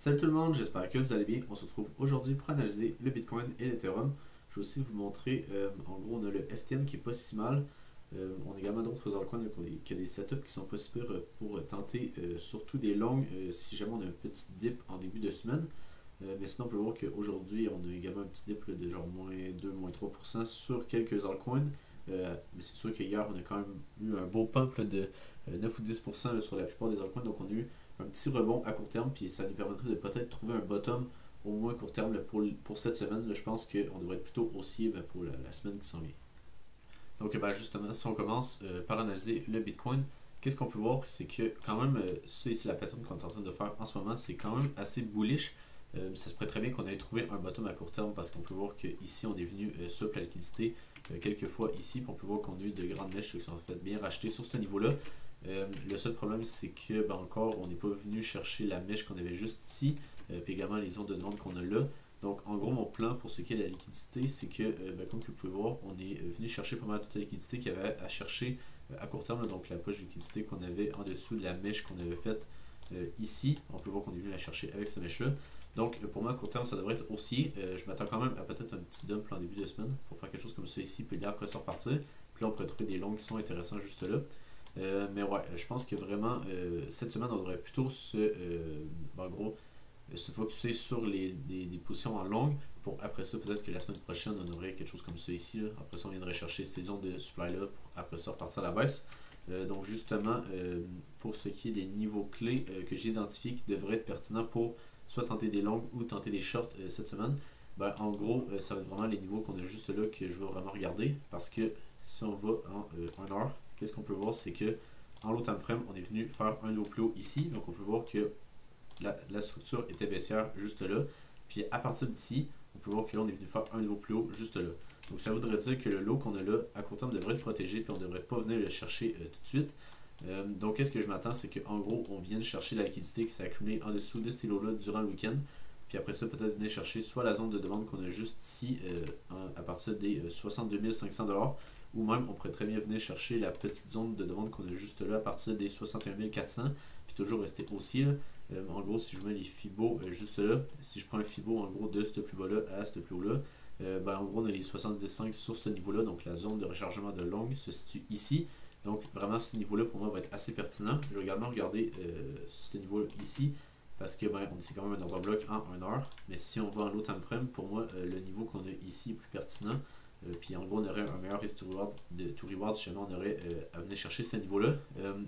Salut tout le monde, j'espère que vous allez bien. On se retrouve aujourd'hui pour analyser le Bitcoin et l'Ethereum. Je vais aussi vous montrer, en gros, on a le FTM qui est pas si mal. On a également d'autres altcoins qui ont des setups qui sont pas si pires pour tenter surtout des longues si jamais on a un petit dip en début de semaine. Mais sinon, on peut voir qu'aujourd'hui, on a également un petit dip là, de genre moins 2, moins 3% sur quelques altcoins. Mais c'est sûr qu'hier, on a quand même eu un beau pump là, de 9 ou 10% là, sur la plupart des altcoins. Donc, on a eu un petit rebond à court terme, puis ça nous permettrait de peut-être trouver un bottom au moins court terme là, pour cette semaine. Là, je pense qu'on devrait être plutôt haussier pour la semaine qui s'en vient. Donc, justement, si on commence par analyser le Bitcoin, qu'est-ce qu'on peut voir, c'est que quand même, ça ici, la pattern qu'on est en train de faire en ce moment, c'est quand même assez bullish. Ça se pourrait très bien qu'on ait trouvé un bottom à court terme parce qu'on peut voir qu'ici, on est venu swap la liquidité quelques fois ici, puis on peut voir qu'on a eu de grandes mèches qui sont fait bien racheter sur ce niveau-là. Le seul problème, c'est que encore, on n'est pas venu chercher la mèche qu'on avait juste ici, puis également les zones de demande qu'on a là. Donc, en gros, mon plan pour ce qui est de la liquidité, c'est que, comme vous pouvez voir, on est venu chercher pas mal toute la liquidité qu'il y avait à chercher à court terme, là, donc la poche de liquidité qu'on avait en dessous de la mèche qu'on avait faite ici. On peut voir qu'on est venu la chercher avec cette mèche-là. Donc, pour moi, à court terme, ça devrait être haussier. Je m'attends quand même à peut-être un petit dump en début de semaine pour faire quelque chose comme ça ici, puis là, après ça repartir. Puis là, on pourrait trouver des longues qui sont intéressantes juste là. Mais ouais, je pense que vraiment, cette semaine, on devrait plutôt en gros, se focuser sur des positions en longue pour après ça, peut-être que la semaine prochaine, on aurait quelque chose comme ça ici. Là. Après ça, on viendrait chercher ces zones de supply là pour après ça repartir à la baisse. Donc justement, pour ce qui est des niveaux clés que j'ai identifiés qui devraient être pertinents pour soit tenter des longues ou tenter des shorts cette semaine, en gros, ça va être vraiment les niveaux qu'on a juste là que je vais vraiment regarder parce que si on va en 1 heure, qu'est-ce qu'on peut voir, c'est que en low time frame, on est venu faire un nouveau plus haut ici. Donc on peut voir que la structure était baissière juste là. Puis à partir d'ici, on peut voir que là, on est venu faire un nouveau plus haut juste là. Donc ça voudrait dire que le low qu'on a là, à court terme, devrait être protégé, puis on ne devrait pas venir le chercher tout de suite. Donc qu'est-ce que je m'attends, c'est qu'en gros, on vienne chercher la liquidité qui s'est accumulée en dessous de ce lot-là durant le week-end. Puis après ça, peut-être venir chercher soit la zone de demande qu'on a juste ici, à partir des 62 500 $, ou même on pourrait très bien venir chercher la petite zone de demande qu'on a juste là à partir des 61 400, puis toujours rester haussier. En gros, si je mets les Fibo juste là, si je prends un Fibo en gros de ce plus bas là à ce plus haut là, en gros on a les 75 sur ce niveau là, donc la zone de rechargement de longue se situe ici. Donc vraiment ce niveau là pour moi va être assez pertinent. Je vais également regarder ce niveau là ici parce que c'est quand même un order bloc en 1 heure, mais si on va en low time frame, pour moi le niveau qu'on a ici est plus pertinent. Puis en gros, on aurait un meilleur risk to reward si jamais on aurait à venir chercher ce niveau-là.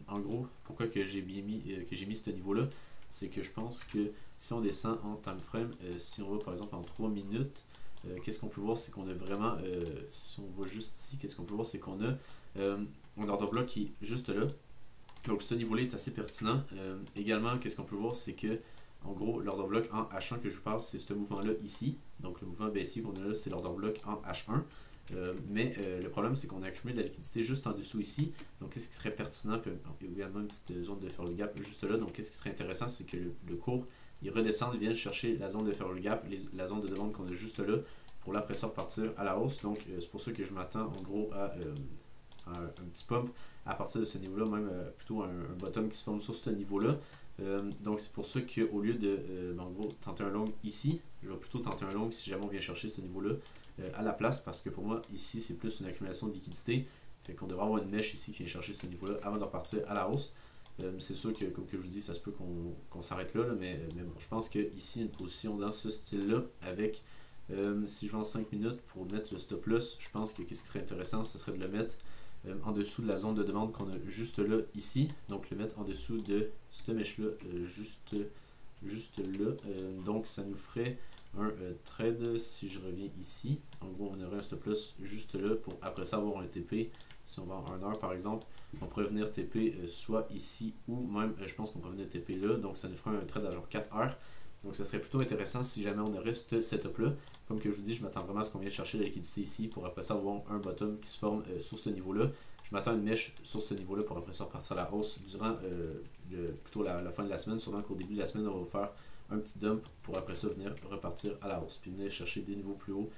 En gros, pourquoi que j'ai mis ce niveau-là, c'est que je pense que si on descend en time frame, si on va par exemple en 3 minutes, qu'est-ce qu'on peut voir, c'est qu'on a vraiment, si on va juste ici, qu'est-ce qu'on peut voir, c'est qu'on a un order bloc qui est juste là. Donc ce niveau-là est assez pertinent. Également, qu'est-ce qu'on peut voir, c'est que en gros, l'order bloc en H1 que je vous parle, c'est ce mouvement-là ici. Donc le mouvement baissier qu'on a là, c'est l'order bloc en H1. Mais le problème, c'est qu'on a accumulé de la liquidité juste en dessous ici. Donc, qu'est-ce qui serait pertinent? Puis, il y a également une petite zone de faire le gap juste là. Donc, qu'est-ce qui serait intéressant? C'est que le cours, il redescend, il vient chercher la zone de faire le gap, la zone de demande qu'on a juste là, pour l'après ça repartir à la hausse. Donc, c'est pour ça que je m'attends en gros à un petit pump à partir de ce niveau-là, même plutôt un bottom qui se forme sur ce niveau-là. Donc c'est pour ça qu'au lieu de en gros, tenter un long ici, je vais plutôt tenter un long si jamais on vient chercher ce niveau-là à la place, parce que pour moi ici c'est plus une accumulation de liquidité, fait qu'on devrait avoir une mèche ici qui vient chercher ce niveau-là avant de repartir à la hausse. C'est sûr que comme que je vous dis, ça se peut qu'on s'arrête là, mais bon, je pense que ici une position dans ce style-là avec si je vais en 5 minutes pour mettre le stop loss, je pense que qu'est-ce qui serait intéressant, ce serait de le mettre en dessous de la zone de demande qu'on a juste là ici, donc le mettre en dessous de cette mèche là juste là, donc ça nous ferait un trade si je reviens ici. En gros on aurait un stop loss juste là pour après ça avoir un TP. Si on va en 1 heure par exemple, on pourrait venir TP soit ici ou même je pense qu'on pourrait venir TP là, donc ça nous ferait un trade à genre 4 heures. Donc ça serait plutôt intéressant si jamais on aurait ce setup là. Comme que je vous dis, je m'attends vraiment à ce qu'on vienne chercher la liquidité ici pour après ça avoir un bottom qui se forme sur ce niveau là. Je m'attends à une mèche sur ce niveau là pour après ça repartir à la hausse durant plutôt la fin de la semaine. Sûrement qu'au début de la semaine on va faire un petit dump pour après ça venir repartir à la hausse. Puis venir chercher des niveaux plus hauts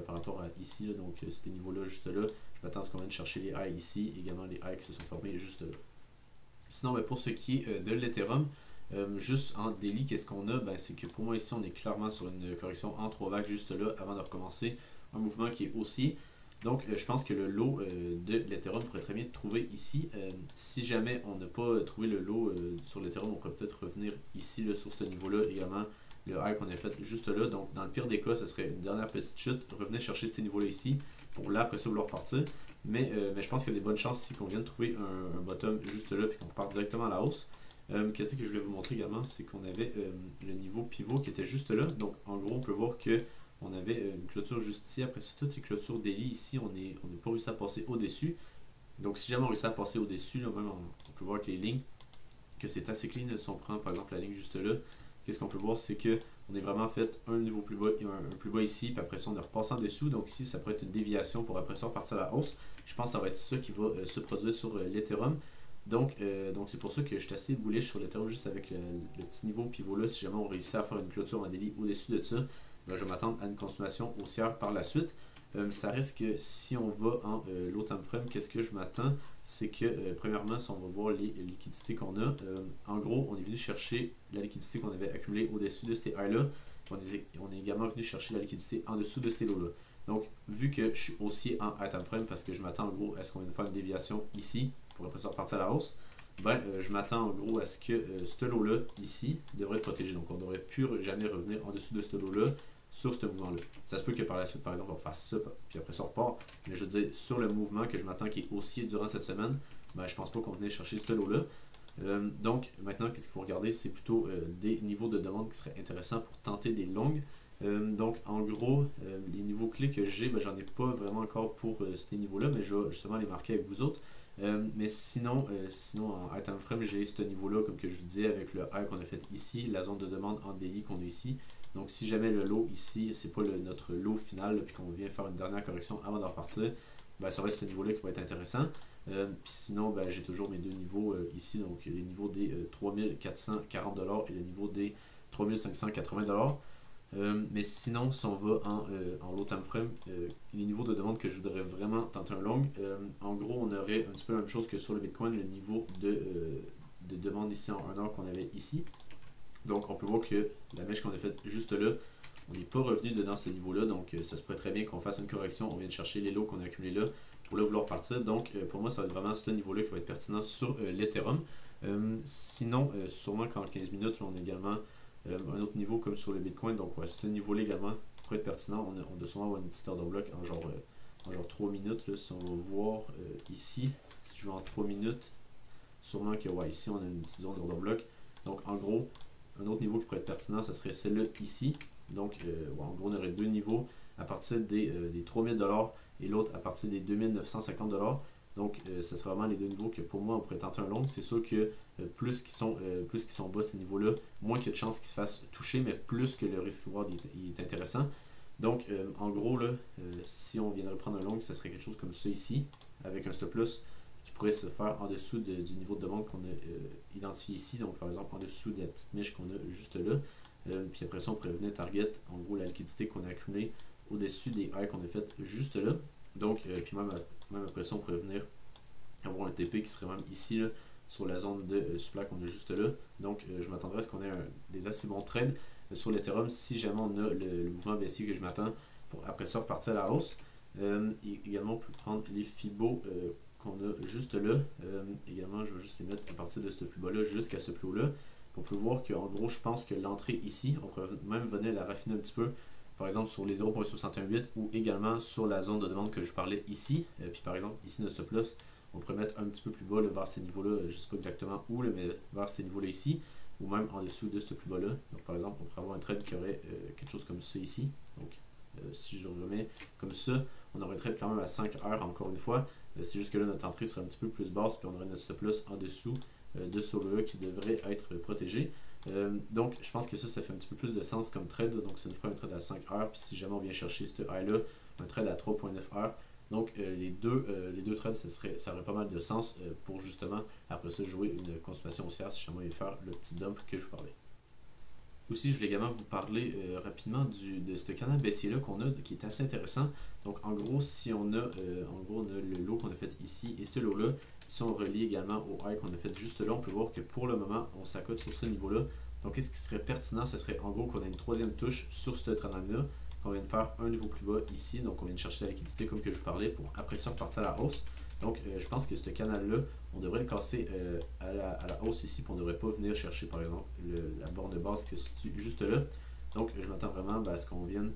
par rapport à ici. Là, donc ces niveaux là juste là. Je m'attends à ce qu'on vienne chercher les highs ici. Également les highs qui se sont formés juste là. Sinon pour ce qui est de l'Ethereum, Juste en daily, qu'est-ce qu'on a? Ben, c'est que pour moi ici, on est clairement sur une correction en 3 vagues juste là avant de recommencer un mouvement qui est haussier. Donc, je pense que le lot de l'Ethereum pourrait très bien être trouvé ici. Si jamais on n'a pas trouvé le lot sur l'Ethereum, on pourrait peut-être revenir ici là, sur ce niveau-là également. Le high qu'on a fait juste là. Donc, dans le pire des cas, ce serait une dernière petite chute. Revenez chercher ce niveau-là ici pour là, après ça, vouloir partir. Mais je pense qu'il y a des bonnes chances ici qu'on vienne trouver un bottom juste là puis qu'on parte directement à la hausse. Qu'est-ce que je voulais vous montrer également, c'est qu'on avait le niveau pivot qui était juste là. Donc, en gros, on peut voir que on avait une clôture juste ici. Après ça, toutes les clôtures daily ici, on n'est pas réussi à passer au-dessus. Donc, si jamais on réussit à passer au-dessus, même on peut voir que les lignes, que c'est assez clean. Si on prend par exemple la ligne juste là, qu'est-ce qu'on peut voir, c'est que on est vraiment fait un niveau plus bas et un plus bas ici, puis après ça, on est repassé en dessous. Donc ici, ça pourrait être une déviation pour après ça repartir à la hausse. Je pense que ça va être ça qui va se produire sur l'Ethereum. Donc c'est pour ça que je suis assez bullish sur l'Ethereum juste avec le petit niveau pivot là. Si jamais on réussit à faire une clôture en daily au-dessus de ça, ben, je vais m'attendre à une continuation haussière par la suite. Ça reste que si on va en low time frame, qu'est-ce que je m'attends? C'est que premièrement, si on va voir les liquidités qu'on a, en gros, on est venu chercher la liquidité qu'on avait accumulée au-dessus de ces highs-là. On est également venu chercher la liquidité en dessous de ces lows-là. Donc, vu que je suis haussier en high time frame, parce que je m'attends en gros à ce qu'on vienne faire une déviation ici, pour après ça repartir à la hausse, ben, je m'attends en gros à ce que ce lot-là, ici, devrait être protégé. Donc, on ne devrait plus jamais revenir en dessous de ce lot-là sur ce mouvement-là. Ça se peut que par la suite, par exemple, on fasse ça, puis après ça, on repart. Mais je veux dire, sur le mouvement que je m'attends qui est haussier durant cette semaine, ben, je pense pas qu'on venait chercher ce lot-là. Donc, maintenant, qu'est-ce qu'il faut regarder? C'est plutôt des niveaux de demande qui seraient intéressants pour tenter des longues. Donc, en gros, les niveaux clés que j'ai, ben, j'en ai pas vraiment encore pour ces niveaux-là, mais je vais justement les marquer avec vous autres. Mais sinon en high time frame, j'ai ce niveau-là, comme que je vous disais, avec le high qu'on a fait ici, la zone de demande en daily qu'on a ici. Donc, si jamais le lot ici, c'est pas notre lot final, puis qu'on vient faire une dernière correction avant de repartir, ben, ça va être ce niveau-là qui va être intéressant. Puis sinon, ben, j'ai toujours mes deux niveaux ici, donc les niveaux des 3440$ et le niveau des 3580$. Mais sinon, si on va en low time frame, les niveaux de demande que je voudrais vraiment tenter un long, en gros, on aurait un petit peu la même chose que sur le Bitcoin, le niveau de demande ici en 1 heure qu'on avait ici. Donc, on peut voir que la mèche qu'on a faite juste là, on n'est pas revenu dedans ce niveau-là. Donc, ça se pourrait très bien qu'on fasse une correction. On vient de chercher les lots qu'on a accumulés là pour là vouloir partir. Donc, pour moi, ça va être vraiment ce niveau-là qui va être pertinent sur l'Ethereum. Sinon, sûrement qu'en 15 minutes, là, on a également un autre niveau comme sur le Bitcoin. Donc, ouais, ce niveau-là également pourrait être pertinent. On doit sûrement avoir une petite heure de bloc en genre 3 minutes. Là, si on va voir ici, si je vais en 3 minutes, sûrement que ouais, ici, on a une petite zone d'order bloc. Donc, en gros, un autre niveau qui pourrait être pertinent, ça serait celle-là ici. Donc, en gros, on aurait deux niveaux à partir des 3000$ et l'autre à partir des 2950$. Donc, ce serait vraiment les deux niveaux que pour moi, on pourrait tenter un long. C'est sûr que plus qu'ils sont bas ces niveaux-là, moins qu'il y a de chances qu'ils se fassent toucher, mais plus que le risque reward est intéressant. Donc, en gros, là, si on viendrait prendre un long, ça serait quelque chose comme ça ici, avec un stop loss qui pourrait se faire en dessous du niveau de demande qu'on a identifié ici. Donc, par exemple, en dessous de la petite mèche qu'on a juste là. Puis après ça, on pourrait venir target, en gros, la liquidité qu'on a accumulée au-dessus des highs qu'on a fait juste là. Donc, puis même après ça, on pourrait venir avoir un TP qui serait même ici, là, sur la zone de supply qu'on a juste là. Donc, je m'attendrais à ce qu'on ait des assez bons trades sur l'Ethereum si jamais on a le mouvement baissier que je m'attends pour après ça repartir à la hausse. Également, on peut prendre les Fibo qu'on a juste là. Également, je vais juste les mettre à partir de ce plus bas là jusqu'à ce plus haut là. On peut voir qu'en gros, je pense que l'entrée ici, on pourrait même venir la raffiner un petit peu, par exemple sur les 0.618 ou également sur la zone de demande que je parlais ici. Puis par exemple, ici, notre stop loss, on pourrait mettre un petit peu plus bas là, vers ces niveaux-là, je ne sais pas exactement où, là, mais vers ces niveaux-là ici, ou même en dessous de ce plus bas-là. Donc par exemple, on pourrait avoir un trade qui aurait quelque chose comme ça ici. Donc si je remets comme ça, on aurait un trade quand même à 5 heures encore une fois. C'est juste que là, notre entrée serait un petit peu plus basse, puis on aurait notre stop loss en dessous de ce lot-là qui devrait être protégé. Donc, je pense que ça fait un petit peu plus de sens comme trade. Donc, ça nous ferait un trade à 5 heures. Puis, si jamais on vient chercher ce high-là, un trade à 3.9 heures. Donc, les deux trades, ça aurait pas mal de sens pour justement, après ça, jouer une consommation haussière si jamais on vient faire le petit dump que je vous parlais. Aussi, je voulais également vous parler rapidement de ce canal baissier-là qu'on a, qui est assez intéressant. Donc, en gros, si on a, le lot qu'on a fait ici et ce lot-là, Si on relie également au high qu'on a fait juste là, on peut voir que pour le moment, on s'accote sur ce niveau-là. Donc, qu'est-ce qui serait pertinent? Ce serait en gros qu'on ait une troisième touche sur ce trend-là, qu'on vienne faire un niveau plus bas ici. Donc, on vient de chercher la liquidité comme que je vous parlais pour après ça repartir à la hausse. Donc, je pense que ce canal-là, on devrait le casser à la hausse ici, puis on ne devrait pas venir chercher, par exemple, la borne de base qui se situe juste là. Donc, je m'attends vraiment à ce qu'on vienne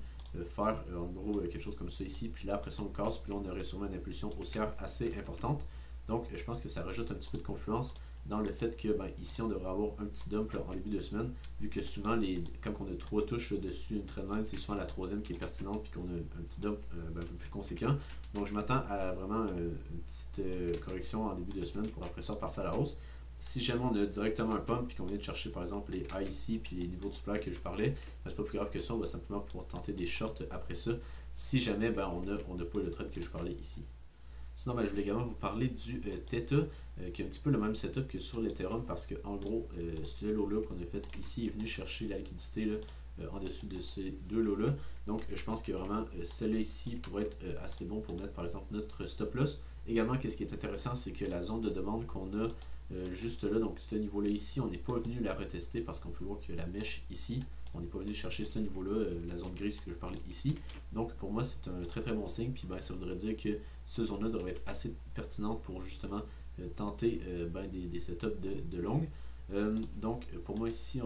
faire, en gros, quelque chose comme ça ici, puis là, après ça, on casse, puis là, on aurait sûrement une impulsion haussière assez importante. Donc, je pense que ça rajoute un petit peu de confluence dans le fait que, ici, on devrait avoir un petit dump là, en début de semaine, vu que souvent, quand on a trois touches dessus une trendline, c'est souvent la troisième qui est pertinente, puis qu'on a un petit dump un peu plus conséquent. Donc, je m'attends à vraiment une petite correction en début de semaine pour après ça repartir à la hausse. Si jamais on a directement un pump puis qu'on vient de chercher par exemple les high ici puis les niveaux de supply que je parlais, c'est pas plus grave que ça, on va simplement pouvoir tenter des shorts après ça si jamais on n'a pas le trade que je parlais ici. Sinon, je voulais également vous parler du Theta qui est un petit peu le même setup que sur l'Ethereum parce que en gros, ce lot-là qu'on a fait ici est venu chercher la liquidité là, en dessous de ces deux lots-là. Donc, je pense que vraiment, celle-là ici pourrait être assez bon pour mettre par exemple notre stop loss. Également, qu'est-ce qui est intéressant, c'est que la zone de demande qu'on a juste là, donc ce niveau-là ici, on n'est pas venu la retester parce qu'on peut voir que la mèche ici, on n'est pas venu chercher ce niveau-là, la zone grise que je parlais ici. Donc pour moi, c'est un très très bon signe. Puis ça voudrait dire que cette zone-là devrait être assez pertinente pour justement tenter des setups de longue. Donc pour moi ici,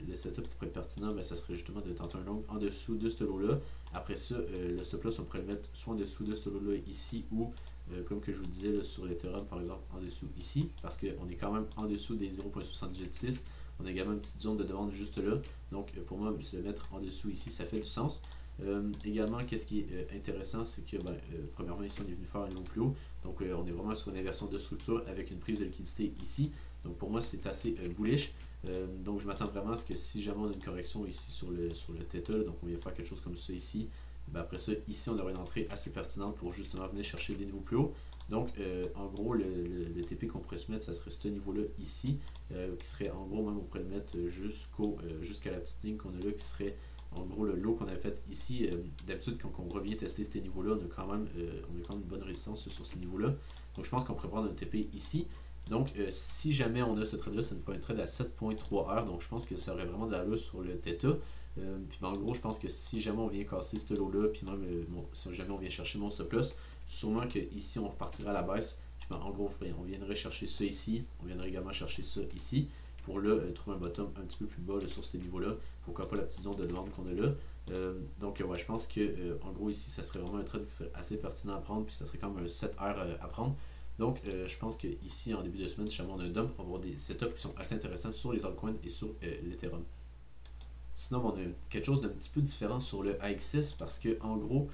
le setup qui pourrait être pertinent, ça serait justement de tenter un long en dessous de ce lot-là. Après ça, le stop loss, on pourrait le mettre soit en dessous de ce lot-là ici ou comme que je vous disais là, sur l'Ethereum par exemple en dessous ici, parce qu'on est quand même en dessous des 0.786. On a également une petite zone de demande juste là. Donc pour moi, se le mettre en dessous ici, ça fait du sens. Également, qu'est-ce qui est intéressant, c'est que premièrement, ici, on est venu faire un niveau plus haut. Donc on est vraiment sur une inversion de structure avec une prise de liquidité ici. Donc pour moi, c'est assez bullish. Donc je m'attends vraiment à ce que si jamais on a une correction ici sur le Theta, donc on vient faire quelque chose comme ça ici, après ça, ici, on aura une entrée assez pertinente pour justement venir chercher des niveaux plus hauts. Donc, en gros, le TP qu'on pourrait se mettre, ça serait ce niveau-là ici, qui serait en gros, même on pourrait le mettre jusqu'à la petite ligne qu'on a là, qui serait en gros le lot qu'on a fait ici. D'habitude, quand on revient tester ces niveaux-là, on a quand même une bonne résistance sur ces niveaux-là. Donc, je pense qu'on pourrait prendre un TP ici. Donc, si jamais on a ce trade-là, ça nous fait un trade à 7.3 heures. Donc, je pense que ça aurait vraiment de l'allure sur le Theta. Puis en gros, je pense que si jamais on vient casser ce lot-là, puis même si jamais on vient chercher mon stop loss, sûrement qu'ici on repartira à la baisse. Puis en gros, on viendrait chercher ça ici, on viendrait également chercher ça ici, pour là trouver un bottom un petit peu plus bas là, sur ce niveau-là. Pourquoi pas la petite zone de demande qu'on a là. Donc ouais, je pense que en gros ici, ça serait vraiment un trade qui serait assez pertinent à prendre, puis ça serait quand même un 7 heures à prendre. Donc je pense que ici en début de semaine, si jamais on a un dump, on va avoir des setups qui sont assez intéressants sur les altcoins et sur l'Ethereum. Sinon, on a quelque chose d'un petit peu différent sur le AXS parce que en gros,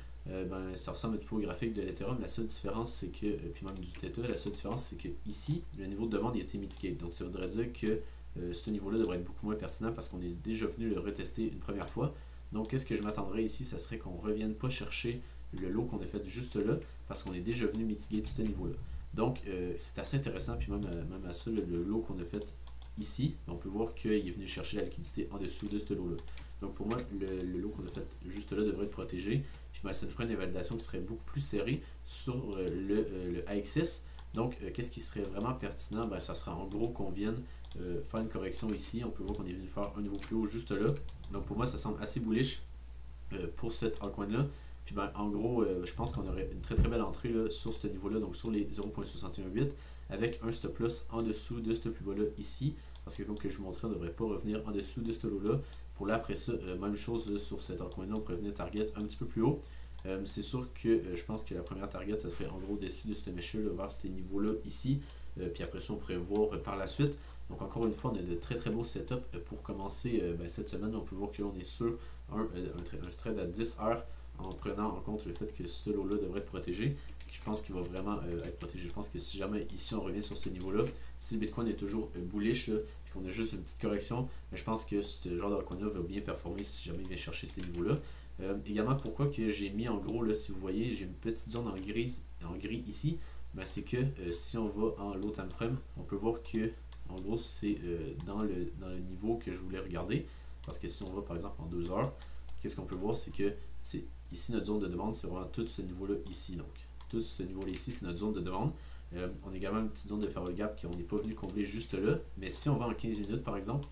ça ressemble un petit peu au graphique de l'Ethereum. La seule différence, c'est que, puis même du Theta, la seule différence, c'est que ici, le niveau de demande il a été mitigé. Donc ça voudrait dire que ce niveau-là devrait être beaucoup moins pertinent parce qu'on est déjà venu le retester une première fois. Donc qu'est-ce que je m'attendrais ici, ça serait qu'on ne revienne pas chercher le lot qu'on a fait juste là parce qu'on est déjà venu mitiguer ce niveau-là. Donc c'est assez intéressant, puis même à ça, le lot qu'on a fait ici, on peut voir qu'il est venu chercher la liquidité en dessous de ce lot-là. Donc pour moi, le lot qu'on a fait juste là devrait être protégé. Puis ça nous ferait une invalidation qui serait beaucoup plus serrée sur le AXS. Donc qu'est-ce qui serait vraiment pertinent? Ça sera en gros qu'on vienne faire une correction ici. On peut voir qu'on est venu faire un niveau plus haut juste là. Donc pour moi, ça semble assez bullish pour cette altcoin-là. Puis en gros, je pense qu'on aurait une très très belle entrée là, sur ce niveau-là, donc sur les 0.618, avec un stop loss en dessous de ce plus bas-là ici. Parce que comme que je vous montrais, on ne devrait pas revenir en dessous de ce lot-là. Pour là, après ça, même chose là, sur cet altcoin-là, on pourrait venir target un petit peu plus haut. C'est sûr que je pense que la première target, ça serait en gros au-dessus de ce mesh-là, vers ces niveaux-là ici. Puis après ça, on pourrait voir par la suite. Donc encore une fois, on a de très très beaux setups pour commencer cette semaine. On peut voir que là, on est sur un trade à 10 heures en prenant en compte le fait que ce lot-là devrait être protégé. Je pense qu'il va vraiment être protégé. Je pense que si jamais ici on revient sur ce niveau-là, si le Bitcoin est toujours bullish, là, puis qu'on a juste une petite correction, mais je pense que ce genre d'alcoin-là va bien performer si jamais il vient chercher ce niveau-là. Également, pourquoi que j'ai mis en gros, là, si vous voyez, j'ai une petite zone en gris ici, c'est que si on va en low time frame, on peut voir que en gros c'est dans le niveau que je voulais regarder. Parce que si on va par exemple en 2 heures, qu'est-ce qu'on peut voir, c'est que c'est ici notre zone de demande, c'est vraiment tout ce niveau-là ici. Donc tout ce niveau-là ici, c'est notre zone de demande. On a également une petite zone de Farewell Gap qu'on n'est pas venu combler juste là. Mais si on va en 15 minutes par exemple,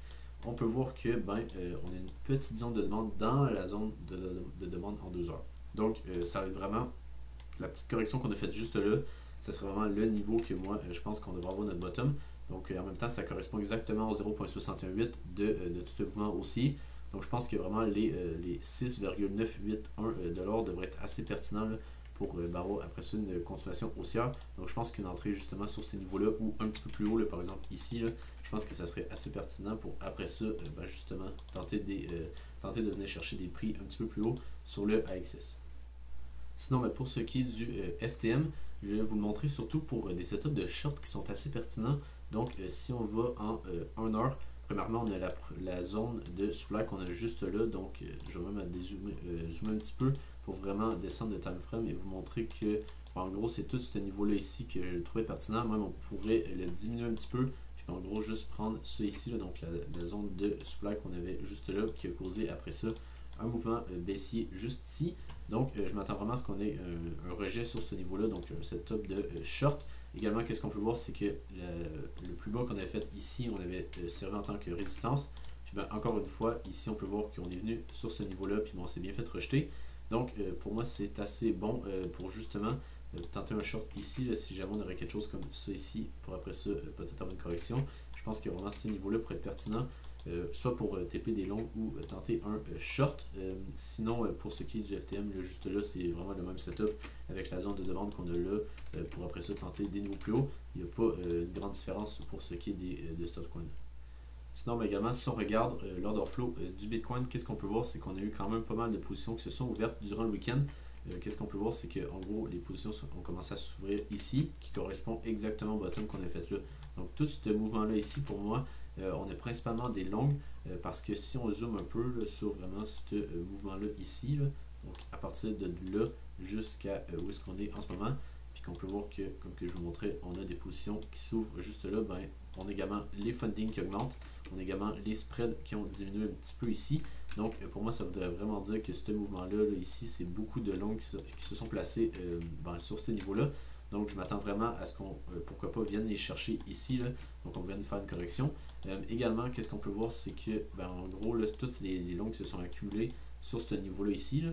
on peut voir que on a une petite zone de demande dans la zone de demande en 2 heures. Donc ça va être vraiment la petite correction qu'on a faite juste là. Ça serait vraiment le niveau que moi je pense qu'on devrait avoir notre bottom. Donc en même temps ça correspond exactement au 0.618 de tout le mouvement aussi. Donc je pense que vraiment les 6,981 devraient être assez pertinents là, pour avoir après ça une continuation haussière. Donc je pense qu'une entrée justement sur ce niveau-là ou un petit peu plus haut, là, par exemple ici, là, je pense que ça serait assez pertinent pour après ça justement tenter de venir chercher des prix un petit peu plus haut sur le AXS. Sinon, pour ce qui est du FTM, je vais vous le montrer surtout pour des setups de short qui sont assez pertinents. Donc, si on va en 1 heure, premièrement, on a la zone de supply qu'on a juste là. Donc, je vais même zoomer un petit peu pour vraiment descendre le time frame et vous montrer que, en gros, c'est tout ce niveau-là ici que je trouvais pertinent. Même, on pourrait le diminuer un petit peu. Puis, en gros, juste prendre ça ici, là, donc la zone de supply qu'on avait juste là, qui a causé après ça un mouvement baissier juste ici. Donc, je m'attends vraiment à ce qu'on ait un rejet sur ce niveau-là, donc un setup de short. Également, qu'est-ce qu'on peut voir, c'est que le plus bas qu'on avait fait ici, on avait servi en tant que résistance. Puis encore une fois, ici, on peut voir qu'on est venu sur ce niveau-là, puis on s'est bien fait rejeter. Donc, pour moi, c'est assez bon pour justement tenter un short ici, là, si jamais on aurait quelque chose comme ça ici, pour après ça, peut-être avoir une correction. Je pense que vraiment, ce niveau-là pourrait être pertinent. Soit pour TP des longs ou tenter un short. Sinon, pour ce qui est du FTM, là, juste là, c'est vraiment le même setup avec la zone de demande qu'on a là pour après ça tenter des niveaux plus hauts. Il n'y a pas une grande différence pour ce qui est de Stockcoin. Sinon, également, si on regarde l'order flow du Bitcoin, qu'est-ce qu'on peut voir? C'est qu'on a eu quand même pas mal de positions qui se sont ouvertes durant le week-end. Qu'est-ce qu'on peut voir? C'est qu'en gros, les positions ont commencé à s'ouvrir ici, qui correspond exactement au bottom qu'on a fait là. Donc, tout ce mouvement-là ici, pour moi, on a principalement des longues parce que si on zoome un peu là, sur vraiment ce mouvement-là ici, là, donc à partir de là jusqu'à où est-ce qu'on est en ce moment, puis qu'on peut voir que, comme que je vous montrais, on a des positions qui s'ouvrent juste là, on a également les funding qui augmentent, on a également les spreads qui ont diminué un petit peu ici. Donc pour moi, ça voudrait vraiment dire que ce mouvement-là, là, ici, c'est beaucoup de longues qui se sont placées sur ce niveau-là. Donc, je m'attends vraiment à ce qu'on, pourquoi pas, vienne les chercher ici. Là. Donc, on vienne faire une correction. Également, qu'est-ce qu'on peut voir, c'est que, en gros, là, toutes les longues qui se sont accumulées sur ce niveau-là ici, là,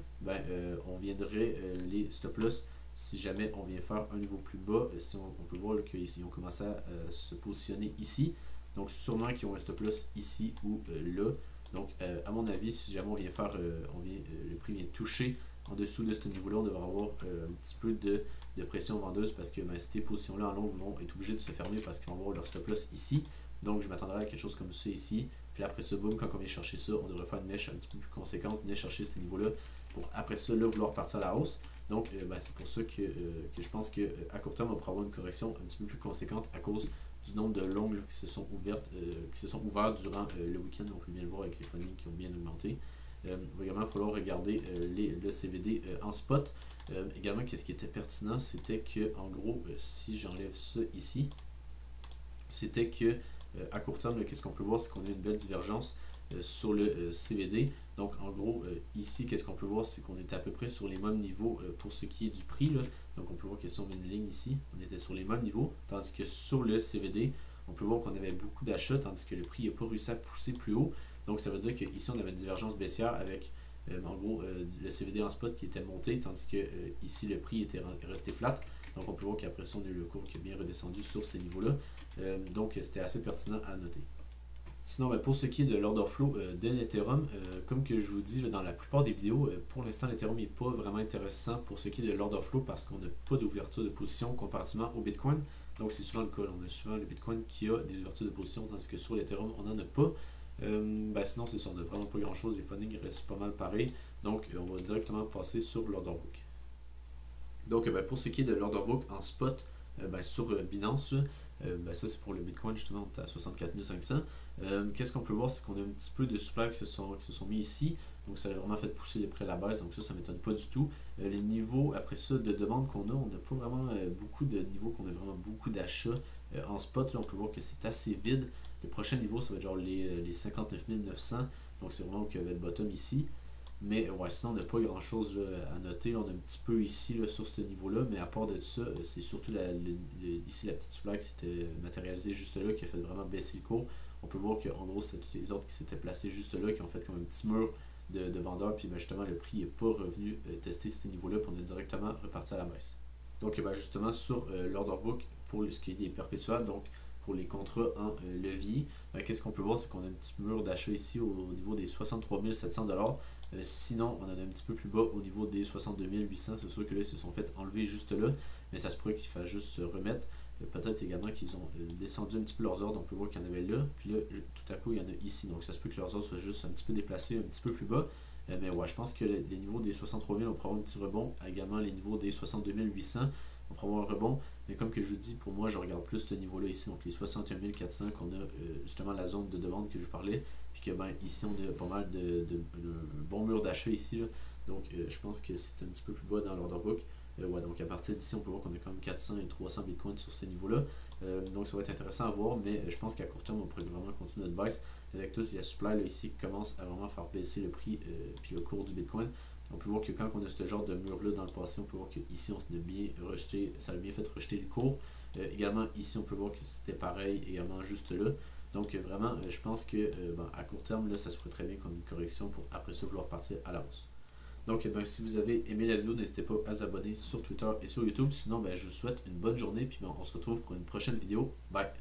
on viendrait les stop-loss si jamais on vient faire un niveau plus bas. Si on peut voir qu'ils ont commencé à se positionner ici. Donc, sûrement qu'ils ont un stop-loss ici ou là. Donc, à mon avis, si jamais on vient faire, le prix vient toucher en dessous de ce niveau-là, on devrait avoir un petit peu de pression vendeuse parce que ces positions-là en long vont être obligées de se fermer parce qu'ils vont avoir leur stop loss ici. Donc je m'attendrai à quelque chose comme ça ici. Puis après ça, boum, quand on vient chercher ça, on devrait faire une mèche un petit peu plus conséquente, venir chercher ce niveau-là pour après ça, là, vouloir partir à la hausse. Donc c'est pour ça que je pense qu'à court terme, on pourra avoir une correction un petit peu plus conséquente à cause du nombre de longues là, qui se sont ouvertes durant le week-end. On peut bien le voir avec les fundings qui ont bien augmenté. Il va également falloir regarder le CVD en spot. Également, qu'est-ce qui était pertinent, c'était que, en gros, si j'enlève ça ici, c'était que à court terme, qu'est-ce qu'on peut voir, c'est qu'on a une belle divergence sur le CVD. Donc, en gros, ici, qu'est-ce qu'on peut voir, c'est qu'on était à peu près sur les mêmes niveaux pour ce qui est du prix. Là. Donc, on peut voir que si on met une ligne ici, on était sur les mêmes niveaux, tandis que sur le CVD, on peut voir qu'on avait beaucoup d'achats, tandis que le prix n'a pas réussi à pousser plus haut. Donc, ça veut dire qu'ici, on avait une divergence baissière avec, en gros, le CVD en spot qui était monté, tandis que ici, le prix était resté flat. Donc, on peut voir qu'après ça, on a eu le cours qui est bien redescendu sur ce niveau-là. Donc, c'était assez pertinent à noter. Sinon, pour ce qui est de l'order flow de l'Ethereum, comme que je vous dis dans la plupart des vidéos, pour l'instant, l'Ethereum n'est pas vraiment intéressant pour ce qui est de l'order flow parce qu'on n'a pas d'ouverture de position comparativement au Bitcoin. Donc, c'est souvent le cas. On a souvent le Bitcoin qui a des ouvertures de position, tandis que sur l'Ethereum, on n'en a pas. Sinon, c'est ça, on n'a vraiment pas grand-chose. Les fundings restent pas mal pareils. Donc, on va directement passer sur l'order book. Donc, pour ce qui est de l'order book en spot, sur Binance, ça c'est pour le Bitcoin, justement, on est à 64 500. Qu'est-ce qu'on peut voir, c'est qu'on a un petit peu de supply qui se sont mis ici. Donc, ça a vraiment fait pousser les prix à la baisse. Donc, ça ne m'étonne pas du tout. Les niveaux, après ça, de demande qu'on a, on n'a pas vraiment beaucoup de niveaux, qu'on a vraiment beaucoup d'achats en spot. Là, on peut voir que c'est assez vide. Le prochain niveau, ça va être genre les 59 900. Donc, c'est vraiment où il y avait le bottom ici. Mais ouais, sinon, on n'a pas grand chose à noter. On a un petit peu ici là, sur ce niveau-là, mais à part de ça, c'est surtout ici la petite supply qui s'était matérialisée juste là, qui a fait vraiment baisser le cours. On peut voir qu'en gros, c'était tous les autres qui s'étaient placés juste là, qui ont fait comme un petit mur de vendeurs, puis ben, justement, le prix n'est pas revenu tester ces niveaux-là, puis on est directement reparti à la baisse. Donc, ben, justement, sur l'order book, pour ce qui est des perpétuels, donc pour les contrats en levier, ben, qu'est-ce qu'on peut voir, c'est qu'on a un petit mur d'achat ici au niveau des 63 700$. Sinon, on en a un petit peu plus bas au niveau des 62 800. C'est sûr que là, ils se sont fait enlever juste là, mais ça se pourrait qu'il fasse juste se remettre. Peut-être également qu'ils ont descendu un petit peu leurs ordres. On peut voir qu'il y en avait là, puis là, tout à coup, il y en a ici. Donc, ça se peut que leurs ordres soient juste un petit peu déplacés, un petit peu plus bas. Mais ouais, je pense que les niveaux des 63 000, on pourra avoir un petit rebond. Également, les niveaux des 62 800, on pourra avoir un rebond. Mais comme que je vous dis, pour moi, je regarde plus ce niveau-là ici. Donc, les 61 400 qu'on a justement la zone de demande que je parlais. Puis que ben, ici, on a pas mal de bons murs d'achat ici. Là. Donc, je pense que c'est un petit peu plus bas dans l'order book. Ouais, donc à partir d'ici, on peut voir qu'on a quand même 400 et 300 bitcoins sur ce niveau-là. Donc ça va être intéressant à voir, mais je pense qu'à court terme, on pourrait vraiment continuer notre baisse avec toute la supply là, ici qui commence à vraiment faire baisser le prix puis le cours du bitcoin. On peut voir que quand on a ce genre de mur-là dans le passé, on peut voir qu'ici, on s'est bien rejeté, ça a bien fait rejeter le cours. Également, ici, on peut voir que c'était pareil également juste là. Donc vraiment, je pense que ben, à court terme, là, ça se ferait très bien comme une correction pour après ça vouloir partir à la hausse. Donc, ben, si vous avez aimé la vidéo, n'hésitez pas à vous abonner sur Twitter et sur YouTube. Sinon, ben, je vous souhaite une bonne journée. Puis ben, on se retrouve pour une prochaine vidéo. Bye!